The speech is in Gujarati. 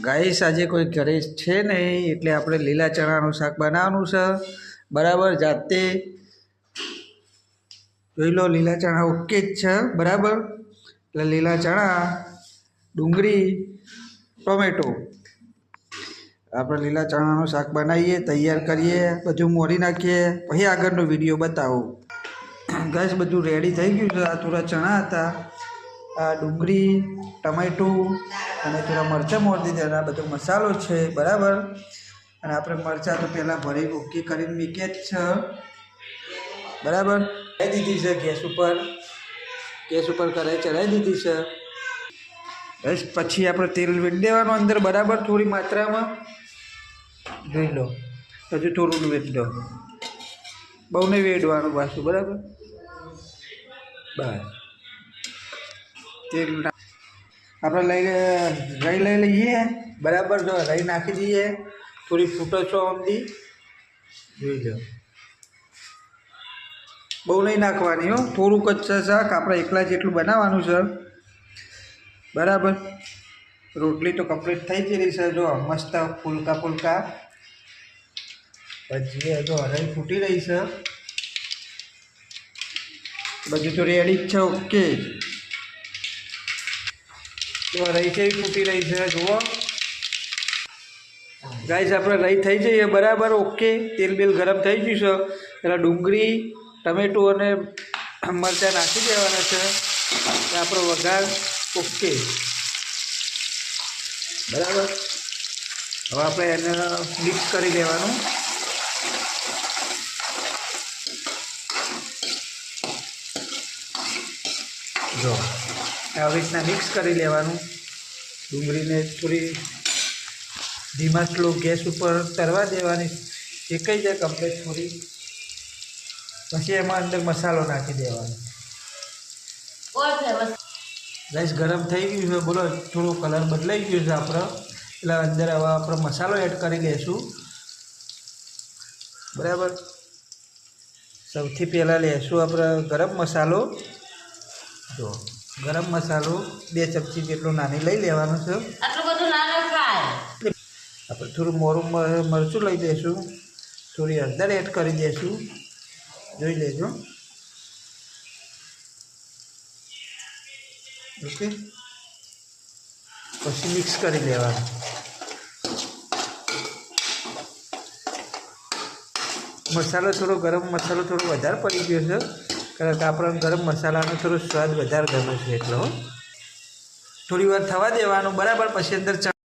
ગાઈસ આજે કોઈ ઘરે છે નહીં એટલે આપણે લીલા ચણાનું શાક બનાવવાનું છે બરાબર. જાતે જોઈ લો, લીલા ચણા ઓકે જ છે બરાબર. એટલે લીલા ચણા, ડુંગળી, ટોમેટો, આપણે લીલા ચણાનું શાક બનાવીએ, તૈયાર કરીએ, બધું મોરી નાખીએ, પછી આગળનો વિડીયો બતાવો. ગાઈસ બધું રેડી થઈ ગયું છે. આ થોડા ચણા હતા, આ ડુંગળી, ટમેટું અને થોડા મરચાં મોરી દીધા અને આ બધો મસાલો છે બરાબર. અને આપણે મરચાં તો પહેલાં ભરી ઓકે કરીને મૂકીએ જ છે બરાબર. ચડાવી દીધી છે ગેસ ઉપર કઢાઈ ચડાવી દીધી છે. બસ પછી આપણે તેલ વેડી દેવાનું અંદર બરાબર, થોડી માત્રામાં. જોઈ લો, હજુ થોડું વેડી દો, બહુ નહીં વેડવાનું પાછું બરાબર. બસ તેલ આપણે લઈ લઈએ બરાબર. જો રાઈ નાખી દઈએ, થોડી ફૂટો છો અમદી. જોઈ લો, બહુ નહીં નાખવાની હો, થોડુંક જ શાક આપણે એકલા જેટલું બનાવવાનું છે બરાબર. રોટલી તો કમ્પ્લીટ થઈ જ રહી છે. જો મસ્ત ફૂલકા પછી જો હરાઈ ફૂટી રહી છે, બધું તો રેડી જ છે ઓકે. તો રહી છે ફૂટી રહી છે, જુઓ ગાઈસ. આપણે રહી થઈ જઈએ બરાબર ઓકે. તેલ બેલ ગરમ થઈ ગયું છે. પેલા ડુંગળી, ટમેટું અને મરચાં નાખી દેવાના છે. આપણો વઘાર ઓકે બરાબર. હવે આપણે એને મિક્સ કરી દેવાનું. જો આવી રીતના મિક્સ કરી લેવાનું. ડુંગળીને થોડી ધીમા સ્લો ગેસ ઉપર તરવા દેવાની, શેકાઈ જાય કમ્પ્લીટ થોડી. પછી એમાં અંદર મસાલો નાખી દેવાનો. રાઈસ ગરમ થઈ ગયું છે, બોલો થોડો કલર બદલાઈ ગયો છે આપણો. એટલે અંદર હવે આપણે મસાલો એડ કરી લઈશું બરાબર. સૌથી પહેલાં લઈશું આપણે ગરમ મસાલો. જો ગરમ મસાલો 2 ચમચી જેટલો નાની લઈ લેવાનો છે. આપણે થોડું મોરું મરચું લઈ દઈશું, થોડી હળદર એડ કરી દઈશું. જોઈ લેજો ઓકે. પછી મિક્સ કરી લેવાનું. મસાલો થોડો ગરમ મસાલો થોડો વધારે પડી ગયો છે, કારણ કે આપણને ગરમ મસાલાનો થોડો સ્વાદ વધારે ગમે છે. એટલો થોડી વાર થવા દેવાનું બરાબર. પછી અંદર